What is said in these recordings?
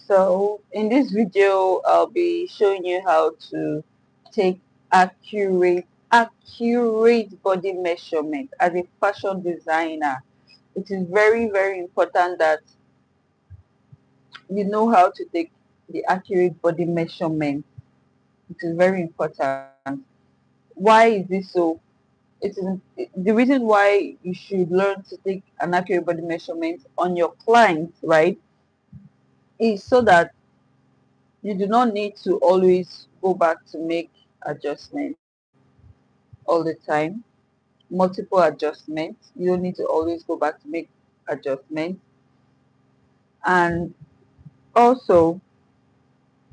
So in this video, I'll be showing you how to take accurate body measurement as a fashion designer. It is very important that you know how to take the accurate body measurement. It is very important. Why is this so? It is the reason why you should learn to take an accurate body measurement on your clients, right? Is so that you do not need to always go back to make adjustments all the time, multiple adjustments. You don't need to always go back to make adjustments. And also,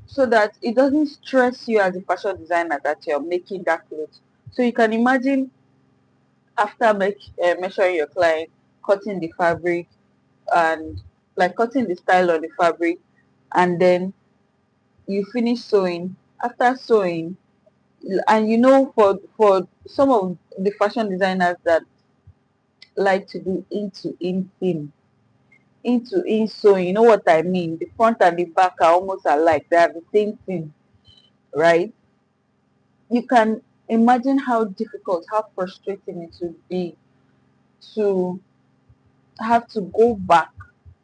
so that it doesn't stress you as a fashion designer that you're making that clothes. So you can imagine after measuring your client, cutting the fabric and like cutting the style on the fabric, and then you finish sewing. After sewing, and you know, for some of the fashion designers that like to do in theme, into in sewing, you know what I mean, the front and the back are almost alike, they are the same thing, right? You can imagine how difficult, how frustrating it would be to have to go back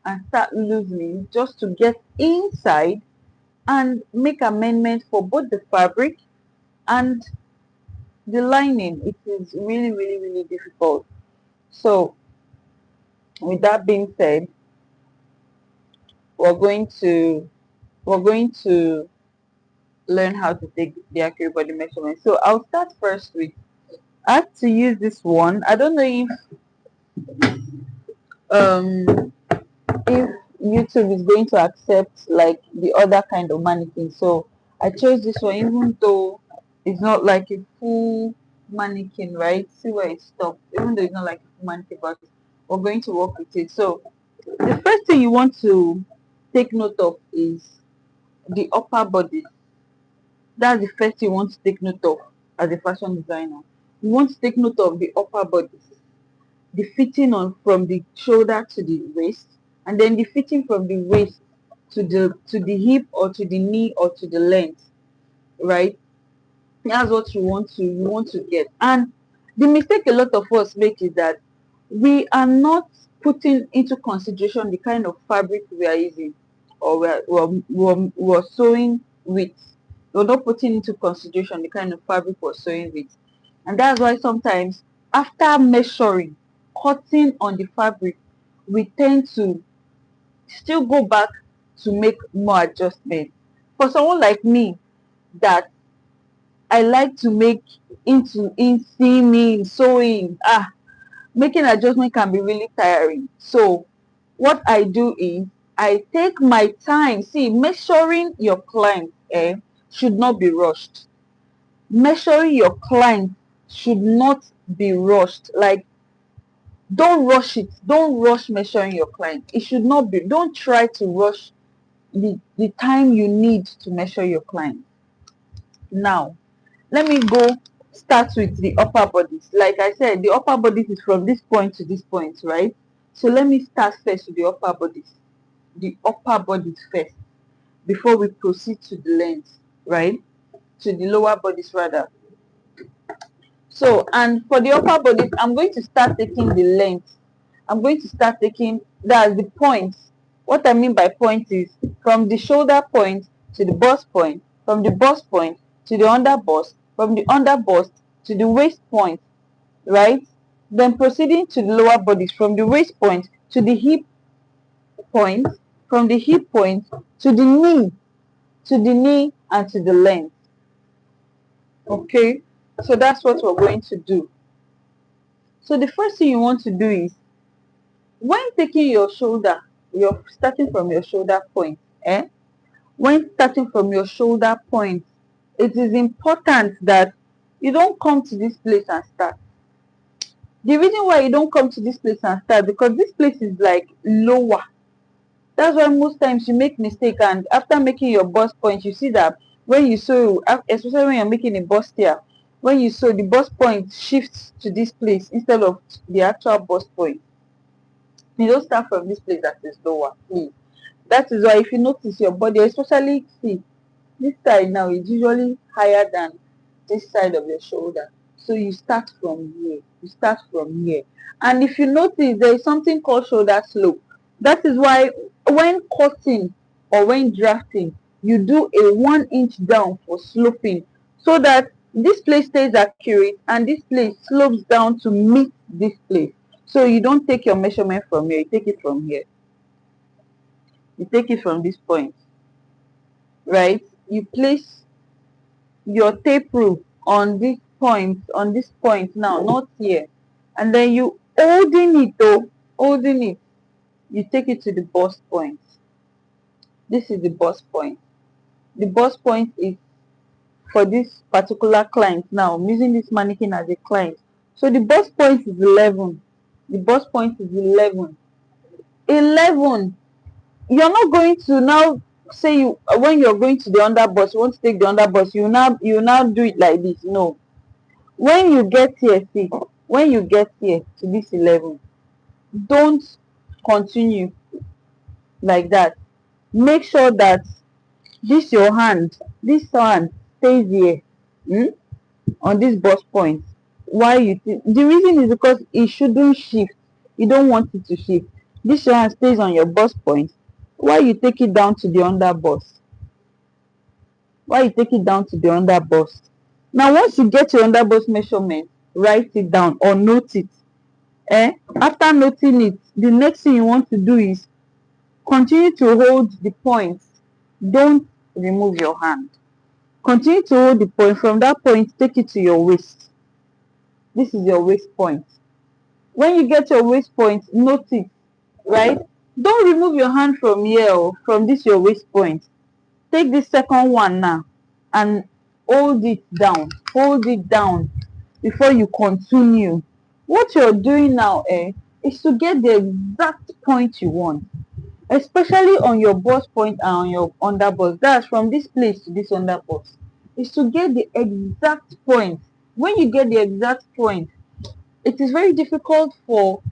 and start loosening just to get inside and make amendments for both the fabric and the lining. It is really difficult. So with that being said, we're going to we're going to learn how to take the accurate body measurement. So I'll start first with, I have to use this one. I don't know um if YouTube is going to accept like the other kind of mannequin. So I chose this one even though it's not like a full mannequin, right? See where it stops. Even though it's not like a full mannequin, but we're going to work with it. So the first thing you want to take note of is the upper body. That's the first thing you want to take note of as a fashion designer. You want to take note of the upper body, the fitting on from the shoulder to the waist, and then the fitting from the waist to the hip or to the knee or to the length, right? That's what you want to get. And the mistake a lot of us make is that we are not putting into consideration the kind of fabric we are using or we're sewing with. We're not putting into consideration the kind of fabric we're sewing with. And that's why sometimes after measuring, cutting on the fabric, we tend to still go back to make more adjustments. For someone like me that I like to make into in seaming, sewing. Making adjustment can be really tiring. So what I do is I take my time. See, measuring your client should not be rushed. Measuring your client should not be rushed. Like, don't rush it. Don't rush measuring your client. It should not be. Don't try to rush the time you need to measure your client. Now, let me go start with the upper bodies. Like I said, the upper bodies is from this point to this point, right? So let me start first with the upper bodies. The upper bodies first before we proceed to the length, right? To the lower bodies rather. So, and for the upper bodies, I'm going to start taking the length. I'm going to start taking, that's the points. What I mean by point is from the shoulder point to the bust point, from the bust point to the under bust, from the under bust to the waist point, right? Then proceeding to the lower bodies from the waist point to the hip point, from the hip point to the knee and to the length. Okay, so that's what we're going to do. So the first thing you want to do is when taking your shoulder, you're starting from your shoulder point. When starting from your shoulder point, it is important that you don't come to this place and start. The reason why you don't come to this place and start, because this place is like lower. That's why most times you make mistake, and after making your bust point, you see that when you sew, especially when you're making a bust here, when you sew, the bust point shifts to this place instead of the actual bust point. You don't start from this place that is lower, please. That is why if you notice your body, especially see this side now is usually higher than this side of your shoulder. So you start from here. You start from here. And if you notice, there is something called shoulder slope. That is why when cutting or when drafting, you do a 1 inch down for sloping so that this place stays accurate and this place slopes down to meet this place. So you don't take your measurement from here, you take it from here. You take it from this point, right? You place your tape rule on this point now, not here, and then you holding it, you take it to the bust point. This is the bust point. The bust point is for this particular client. Now I'm using this mannequin as a client, so the bust point is 11. The bust point is 11. You're not going to now say you when you're going to the underbust, you want to take the underbust, you now do it like this. No, when you get here, see, when you get here to this 11, don't continue like that. Make sure that this hand stays here, on this bust point. Why the reason is because it shouldn't shift. You don't want it to shift. This your hand stays on your bust point while you take it down to the under bust. While you take it down to the under bust. Now once you get your under bust measurement, write it down or note it. After noting it, the next thing you want to do is continue to hold the point. Don't remove your hand. Continue to hold the point. From that point, take it to your waist. This is your waist point. When you get your waist point, note it, right? Don't remove your hand from here or from this your waist point. Take this second one now and hold it down. Hold it down before you continue. What you're doing now is to get the exact point you want, especially on your bust point and on your under bust. That's from this place to this under bust. Is to get the exact point. When you get the exact point, it is very difficult for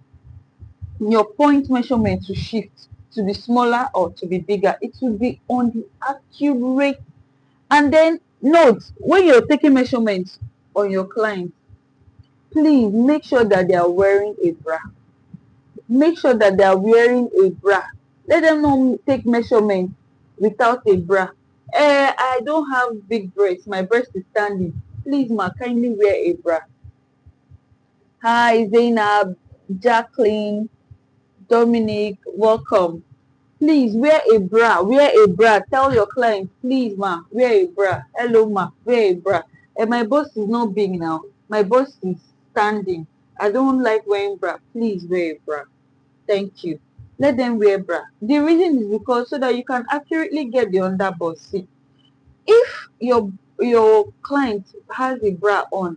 your point measurement to shift to be smaller or to be bigger. It will be on the accurate. And then note, when you're taking measurements on your client, please make sure that they are wearing a bra. Make sure that they are wearing a bra. Let them not take measurements without a bra. I don't have big breasts. My breast is standing. Please, ma, kindly wear a bra. Hi, Zainab, Jacqueline, Dominic, welcome. Please wear a bra. Wear a bra. Tell your client, please, ma, wear a bra. Hello, ma, wear a bra. My bust is not big now. My bust is standing. I don't like wearing bra. Please wear a bra. Thank you. Let them wear bra. The reason is because so that you can accurately get the underbust. See, if your client has a bra on,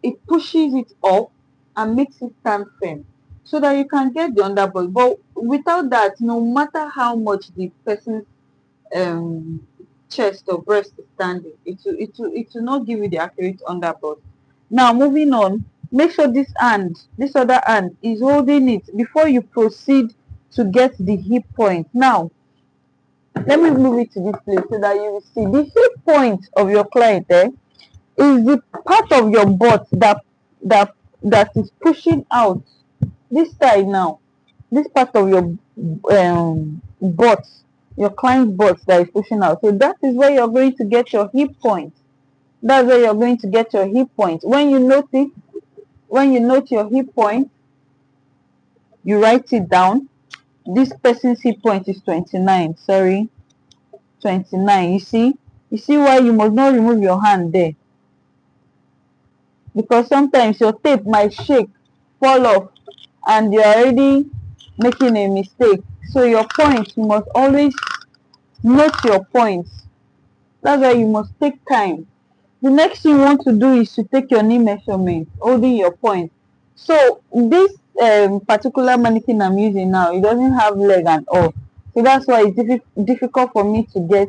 it pushes it up and makes it stand firm so that you can get the underbust. But without that, no matter how much the person's chest or breast is standing, it will not give you the accurate underbust. Now moving on, make sure this other hand is holding it before you proceed to get the hip point. Now let me move it to this place so that you will see the hip point of your client is the part of your butt that is pushing out this side now. This part of your butt, your client's butt that is pushing out. So that is where you're going to get your hip point. That's where you're going to get your hip point. When you note your hip point, you write it down. This person's hip point is 29. Sorry, 29. You see why you must not remove your hand there, because sometimes your tape might shake, fall off, and you're already making a mistake. So your points, you must always note your points. That's why you must take time. The next thing you want to do is to take your knee measurement, holding your point. So this particular mannequin I'm using now, it doesn't have leg and all. So that's why it's difficult for me to get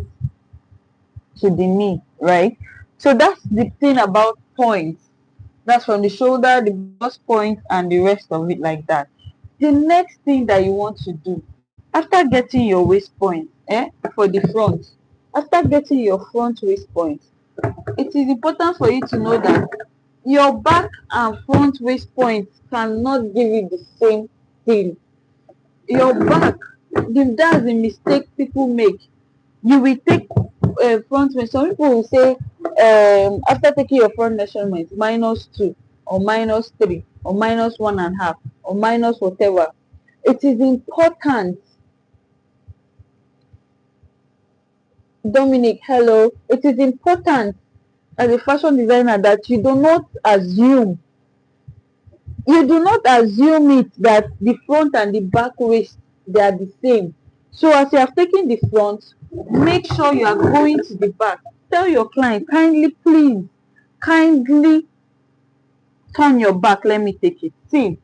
to the knee, right? So that's the thing about points. That's from the shoulder, the bust point, and the rest of it like that. The next thing that you want to do, After getting your waist point, for the front, after getting your front waist point, it is important for you to know that your back and front waist point cannot give you the same thing. Your back, that's the mistake people make. You will take front measure. Some people will say, after taking your front measurement, -2 or -3 or -1.5 or minus whatever. It is important, Dominic, hello. It is important as a fashion designer that you do not assume it that the front and the back waist, they are the same. So as you have taken the front, make sure you are going to the back. Tell your client, kindly, please, kindly turn your back. Let me take it. See,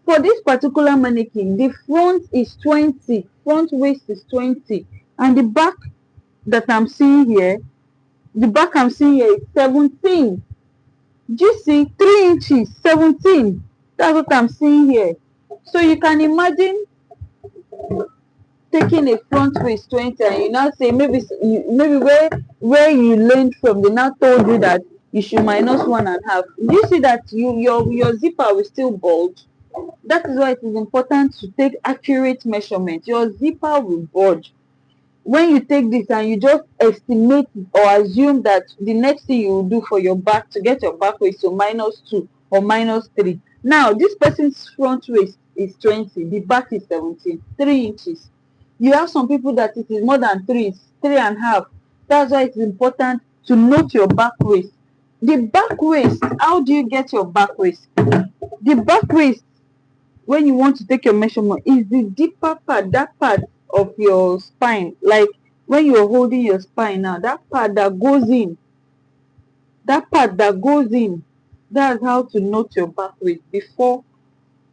for this particular mannequin, the front is 20, front waist is 20, and the back that I'm seeing here, is 17. Do you see? 3 inches, 17. That's what I'm seeing here. So you can imagine taking a front waist 20, and you now say, maybe where you learned from, they now told you that you should -1.5. You see that your zipper will still bulge. That is why it is important to take accurate measurement. Your zipper will bulge when you take this, and you just estimate or assume that the next thing you will do for your back to get your back waist to -2 or -3. Now this person's front waist is 20, the back is 17, 3 inches. You have some people that it is more than 3.5. That's why it's important to note your back waist. The back waist, how do you get your back waist? The back waist, when you want to take your measurement, is the deeper part, that part of your spine, like when you're holding your spine now, that part that goes in, that's how to note your back waist. Before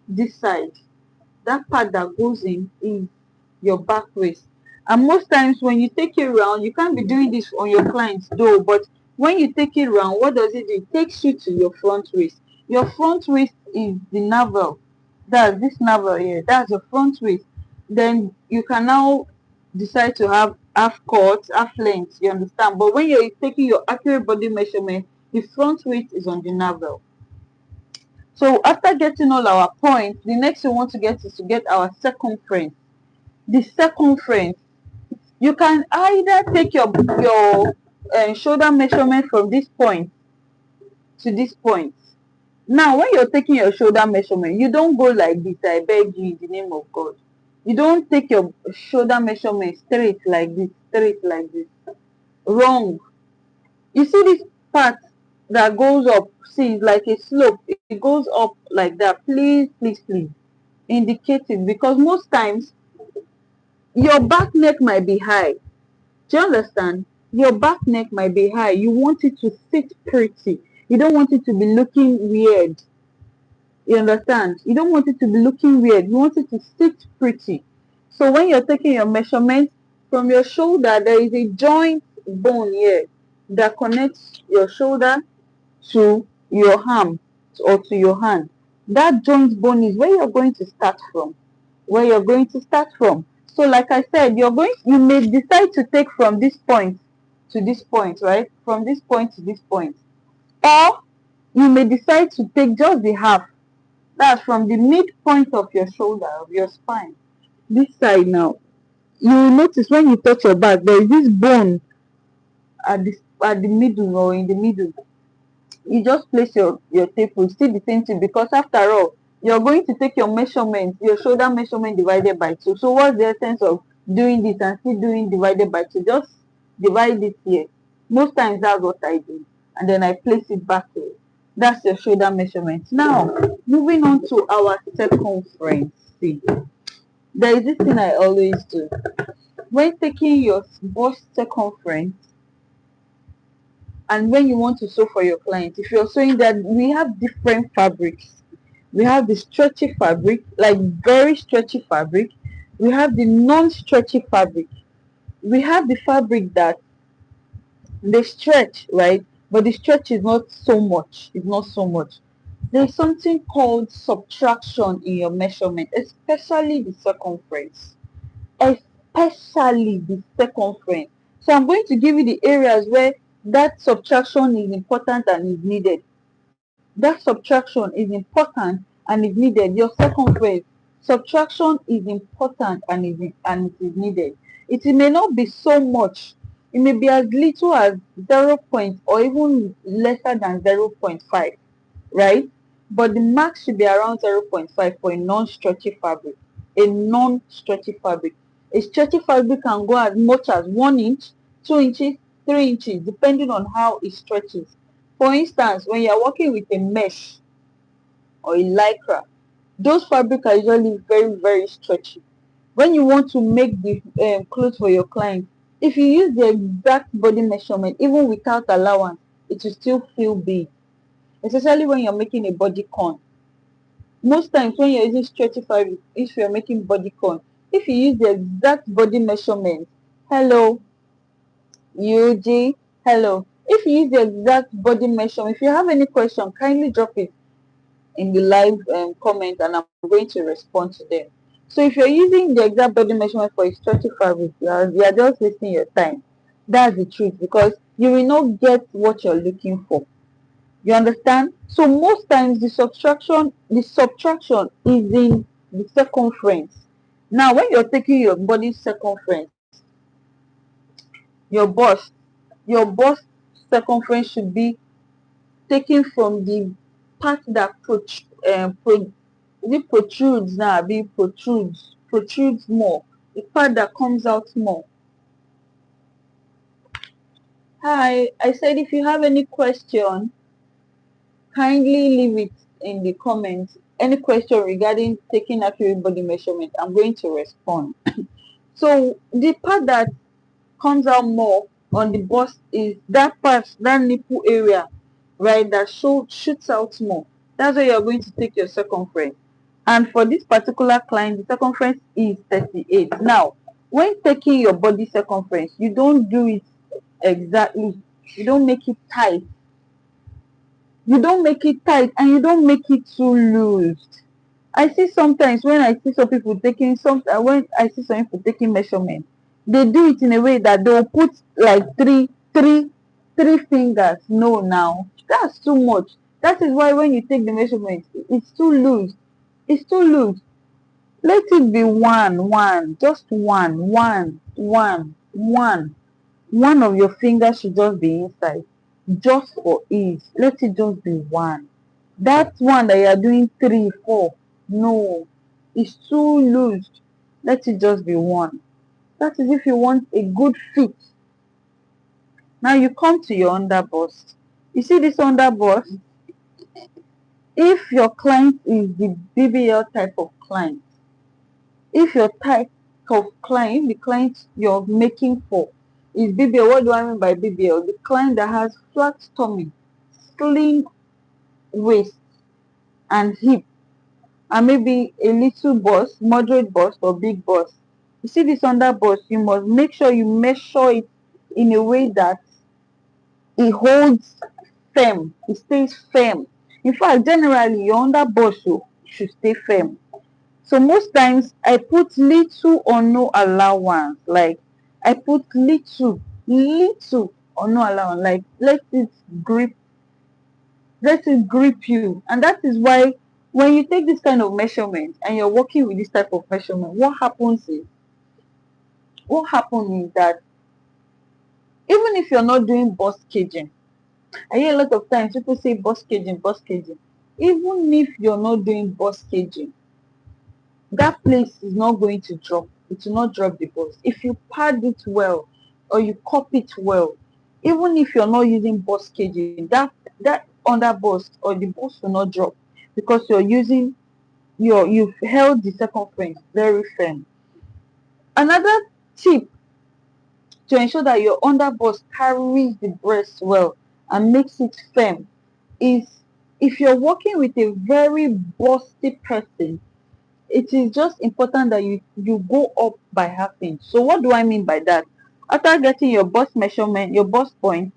this side, that part that goes in is your back waist. And most times when you take it round, you can't be doing this on your clients though, but when you take it round, what does it do? It takes you to your front waist. Your front waist is the navel. That's this navel here. That's your front waist. Then you can now decide to have half cut, half length. You understand? But when you're taking your accurate body measurement, the front waist is on the navel. So after getting all our points, the next we want to get is to get our circumference. The circumference, you can either take your shoulder measurement from this point to this point. Now when you're taking your shoulder measurement, you don't go like this. I beg you, in the name of God, you don't take your shoulder measurement straight like this, wrong. You see this part that goes up, see, it's like a slope, it goes up like that. Please, please, please indicate it, because most times your back neck might be high. Do you understand? Your back neck might be high. You want it to sit pretty. You don't want it to be looking weird. You understand? You don't want it to be looking weird. You want it to sit pretty. So when you're taking your measurement from your shoulder, there is a joint bone here that connects your shoulder to your arm or to your hand. That joint bone is where you're going to start from. So like I said, you may decide to take from this point to this point, right? From this point to this point. Or you may decide to take just the half. That's from the midpoint of your shoulder, of your spine. This side now. You will notice when you touch your back, there is this bone at the middle or in the middle. You just place your tape, will still the same thing, because after all, you're going to take your measurement, your shoulder measurement divided by 2. So what's the essence of doing this and still doing divided by 2? Just divide it here. Most times that's what I do, and then I place it back here. That's your shoulder measurement. Now moving on to our circumference. See, there is this thing I always do when taking your bust circumference. And when you want to sew for your client, if you're sewing, that we have different fabrics. We have the stretchy fabric, like very stretchy fabric. We have the non-stretchy fabric. We have the fabric that they stretch, right? But the stretch is not so much. It's not so much. There's something called subtraction in your measurement, especially the circumference. especially the circumference. So I'm going to give you the areas where that subtraction is important and is needed. That subtraction is important and is needed. Your circumference, subtraction is important and it is needed. It may not be so much. It may be as little as 0 point or even lesser than 0.5, right? But the max should be around 0.5 for a non-stretchy fabric. A non-stretchy fabric. A stretchy fabric can go as much as 1 inch, 2 inches, 3 inches, depending on how it stretches. For instance, when you're working with a mesh or a lycra, those fabrics are usually very, very stretchy. When you want to make the clothes for your client, if you use the exact body measurement, even without allowance, it will still feel big, especially when you're making a body con. Most times when you're using stretchy fabric, if you're making body con, if you use the exact body measurement, hello, UG, hello. If you use the exact body measurement, if you have any question, kindly drop it in the live comment and I'm going to respond to them. So if you're using the exact body measurement for a stretchy fabric, you are just wasting your time. That's the truth because you will not get what you're looking for. You understand? So most times the subtraction is in the circumference. Now when you're taking your body circumference, your bust, your bust circumference should be taken from the part that protrudes now, be protrudes more, the part that comes out more. Hi, I said if you have any question, kindly leave it in the comments. Any question regarding taking accurate body measurement, I'm going to respond. So the part that comes out more on the bust is that part, that nipple area, right, that shoots out more. That's where you're going to take your circumference. And for this particular client, the circumference is 38. Now, when taking your body circumference, you don't do it exactly. You don't make it tight. You don't make it tight and you don't make it too loose. I see sometimes when I see some people taking when I see some people taking measurement, they do it in a way that they'll put like three fingers. No, now that's too much. That is why when you take the measurement, it's too loose. It's too loose. Let it be one, just one. One of your fingers should just be inside, just for ease. Let it just be one. That one that you are doing three, four, no, it's too loose. Let it just be one. That is if you want a good fit. Now you come to your underbust. You see this underbust? If your client is the BBL type of client, if your type of client, the client you're making for is BBL, what do I mean by BBL? The client that has flat tummy, slim waist and hip, and maybe a little bust, moderate bust or big bust. You see this under bust, you must make sure you measure it in a way that it holds firm, it stays firm. In fact, generally your under bust should stay firm. So most times I put little or no allowance. Like I put little or no allowance. Like let it grip you. And that is why when you take this kind of measurement and you're working with this type of measurement, what happens is that even if you're not doing bust caging, I hear a lot of times people say bust caging, bust caging. Even if you're not doing bust caging, that place is not going to drop. It will not drop the bust. If you pad it well or you cup it well, even if you're not using bust caging, that under bust or the bust will not drop because you've held the circumference very firm. Another tip to ensure that your under bust carries the breast well and makes it firm is if you're working with a very busty person, it is just important that you go up by half inch. So what do I mean by that? After getting your bust measurement, your bust point,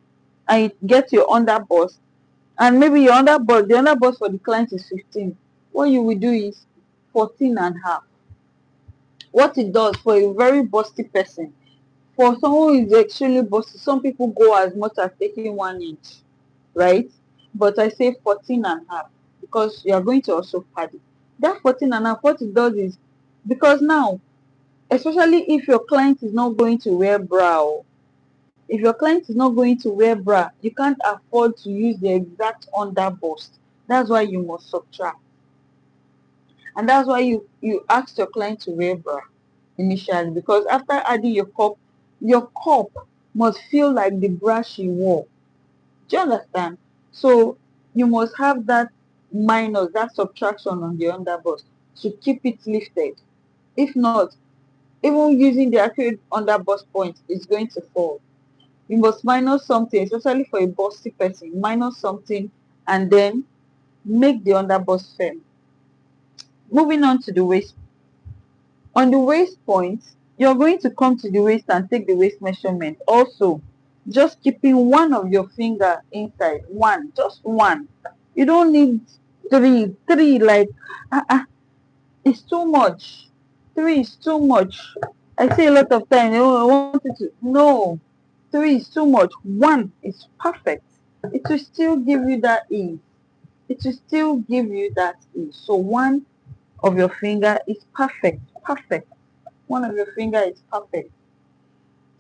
and you get your under bust, and maybe the under bust for the client is 15. What you will do is 14 and half. What it does for a very busty person, for someone who is extremely busty, some people go as much as taking 1 inch, right? But I say 14 and a half because you are going to also pad it. That 14 and a half, what it does is, because now, especially if your client is not going to wear bra, if your client is not going to wear bra, you can't afford to use the exact under bust. That's why you must subtract. And that's why you ask your client to wear bra initially, because after adding your cup must feel like the bra she wore. Do you understand? So you must have that minus, that subtraction on the underbust to keep it lifted. If not, even using the accurate underbust point is going to fall. You must minus something, especially for a busty person, minus something and then make the underbust firm. Moving on to the waist. On the waist point, you're going to come to the waist and take the waist measurement. Also, just keeping one of your finger inside. One, just one. You don't need three. Three, like, it's too much. Three is too much. I say a lot of times, oh, I wanted to. No, three is too much. One is perfect. It will still give you that ease. It will still give you that ease. So one of your finger is perfect. Perfect. One of your finger is perfect.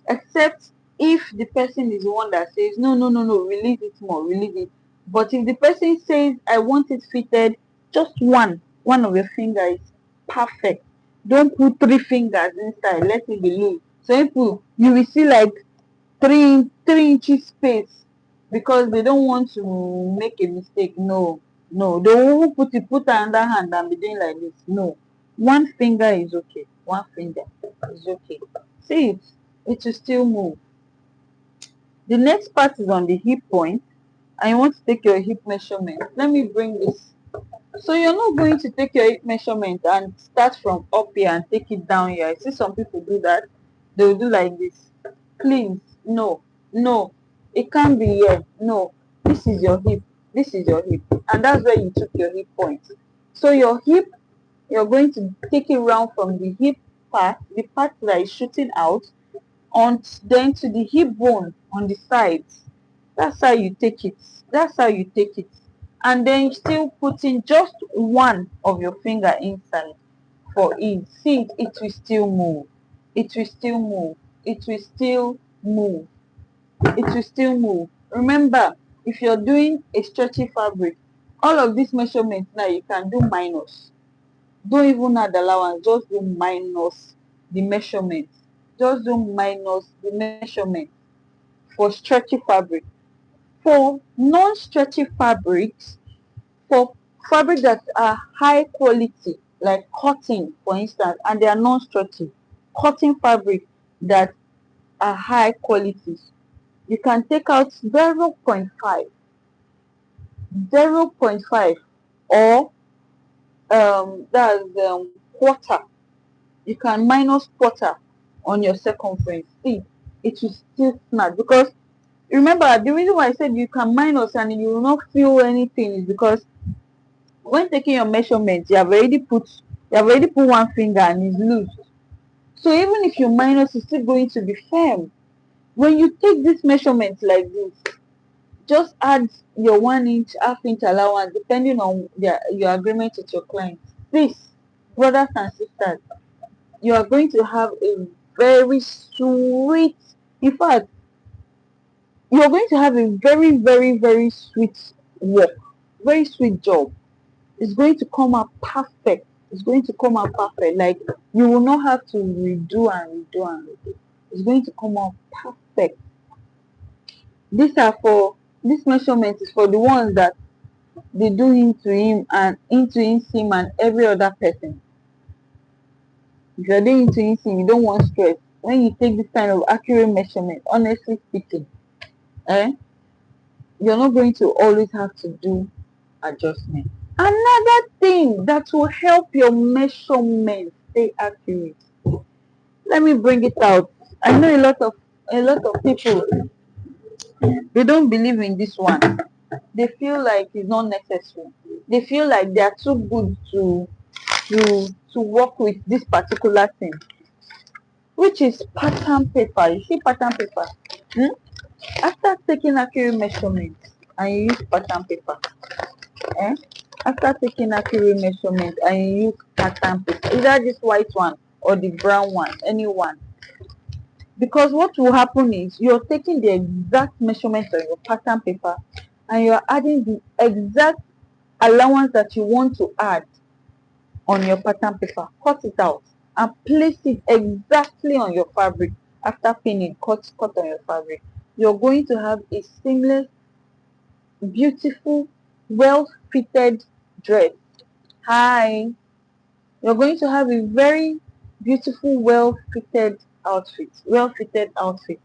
Except if the person is the one that says, no, no, no, no, release it more, release it. But if the person says, I want it fitted, just one of your finger is perfect. Don't put three fingers inside, let it be loose. So if you will see like three inches space because they don't want to make a mistake. No, no, they won't put another hand and be doing like this. No, one finger is okay. One finger is okay. See it, it will still move. The next part is on the hip point, and you want to take your hip measurement. Let me bring this. So you're not going to take your hip measurement and start from up here and take it down here. I see some people do that. They will do like this. Please, no, no, it can't be here. No, this is your hip. This is your hip, and that's where you took your hip point. So your hip, you're going to take it round from the hip part, the part that is shooting out, on then to the hip bone on the sides. That's how you take it. That's how you take it. And then still putting just one of your finger inside for ease. See, it will still move. It will still move. It will still move. It will still move. Remember, if you're doing a stretchy fabric, all of these measurements now you can do minus. Don't even add allowance, just do minus the measurement. Just do minus the measurement for stretchy fabric. For non-stretchy fabrics, for fabric that are high quality, like cotton, for instance, and they are non-stretchy, cotton fabric that are high quality, you can take out 0.5, 0.5, or that's quarter. You can minus quarter on your circumference. See, it will still snap because remember the reason why I said you can minus and you will not feel anything is because when taking your measurements, you have already put one finger and it's loose. So even if you minus, it's still going to be firm. When you take this measurement like this, just add your 1 inch, half-inch allowance depending on your agreement with your client. Please, brothers and sisters, you are going to have a very sweet, in fact, you are going to have a very, very, very sweet work, very sweet job. It's going to come out perfect. It's going to come out perfect. Like you will not have to redo and redo and redo. It's going to come out perfect. These are for this measurement is for the ones that they do into him and into him and every other person. If you're doing into him, you don't want stress. When you take this kind of accurate measurement, honestly speaking, eh, you're not going to always have to do adjustment. Another thing that will help your measurement stay accurate. Let me bring it out. I know a lot of people, they don't believe in this one. They feel like it's not necessary. They feel like they are too good to to work with this particular thing, which is pattern paper. You see pattern paper? Hmm? After taking accurate measurements and you use pattern paper, eh? After taking accurate measurement and you use pattern paper, either this white one or the brown one, any one. Because what will happen is you're taking the exact measurement on your pattern paper and you're adding the exact allowance that you want to add on your pattern paper. Cut it out and place it exactly on your fabric. After pinning, cut on your fabric. You're going to have a seamless, beautiful, well fitted dress. Hi. You're going to have a very beautiful, well fitted outfit. Well fitted outfit.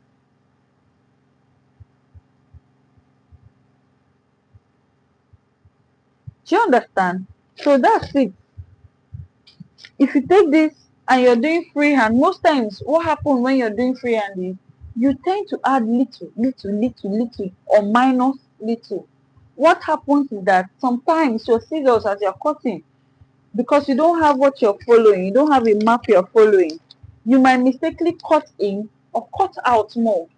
Do you understand? So that's it. If you take this and you're doing freehand, most times what happens when you're doing freehand is you tend to add little or minus little. What happens is that sometimes your scissors as you're cutting, because you don't have what you're following, you don't have a map you're following, you might mistakenly cut in or cut out more.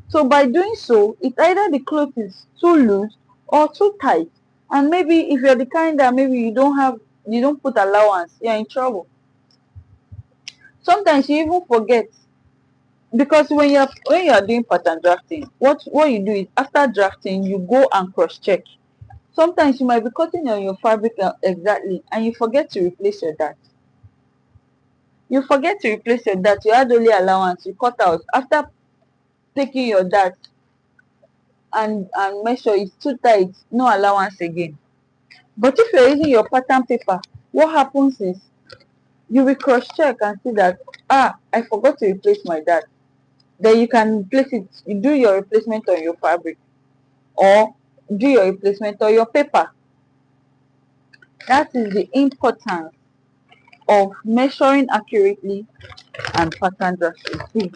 So by doing so, it's either the cloth is too loose or too tight. And maybe if you're the kind that maybe you don't put allowance, you're in trouble. Sometimes you even forget, because when you're doing pattern drafting, what you do is after drafting you go and cross check. Sometimes you might be cutting on your fabric exactly and you forget to replace your dart. You forget to replace your dart, you add only allowance, you cut out after taking your dart and measure it's too tight, no allowance again. But if you're using your pattern paper, what happens is you will cross check and see that I forgot to replace my dart. Then you can replace it. You do your replacement on your fabric or do your replacement on your paper. That is the importance of measuring accurately and pattern drafting. See,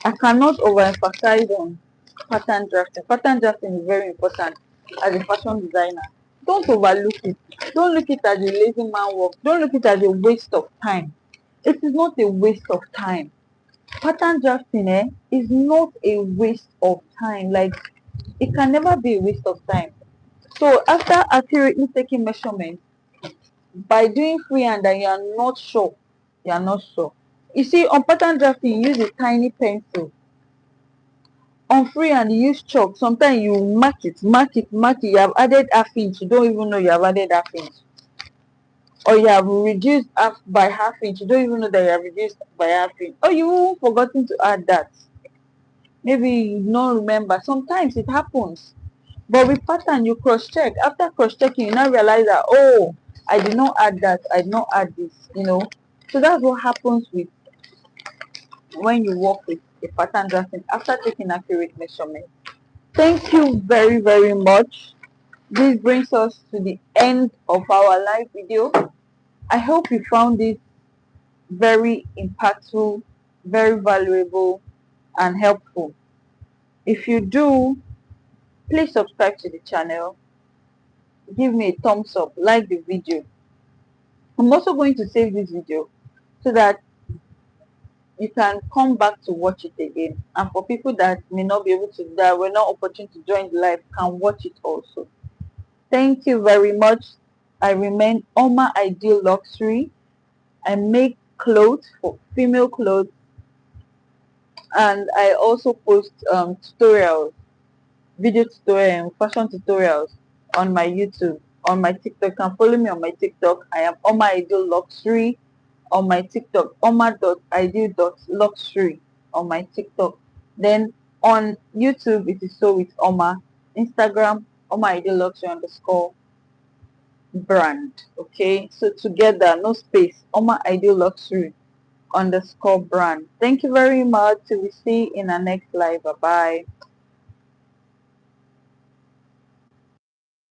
I cannot overemphasize on pattern drafting. Pattern drafting is very important as a fashion designer. Don't overlook it. Don't look it as a lazy man work. Don't look it as a waste of time. It is not a waste of time. Pattern drafting is not a waste of time. Like, it can never be a waste of time. So after accurately taking measurements, by doing freehand and you are not sure. You see, on pattern drafting, you use a tiny pencil. On freehand, you use chalk. Sometimes you mark it. You have added half inch. You don't even know you have added half inch. Or you have reduced by half inch. You don't even know that you have reduced by half inch. Or you forgotten to add that. Maybe you don't remember. Sometimes it happens. But with pattern, you cross check. After cross checking, you now realize that, oh, I did not add that. I did not add this. So that's what happens with when you work with a pattern drafting after taking accurate measurement. Thank you very, very much. This brings us to the end of our live video. I hope you found it very impactful, very valuable, and helpful. If you do, please subscribe to the channel, give me a thumbs up, like the video. I'm also going to save this video so that you can come back to watch it again. And for people that may not be able to, that were not opportunity to join the live, can watch it also. Thank you very much. I remain Oma Ideal Luxury. I make clothes for female clothes, and I also post tutorials, video tutorials, and fashion tutorials on my YouTube, on my TikTok. You can follow me on my TikTok. I am Oma Ideal Luxury on my TikTok, oma.ideal.luxury on my TikTok. Then on YouTube, it is so with Oma. Instagram, Oma Ideal Luxury _ brand. Okay, so together, no space, Oma Ideal Luxury _ brand. Thank you very much. We see in our next live. Bye bye.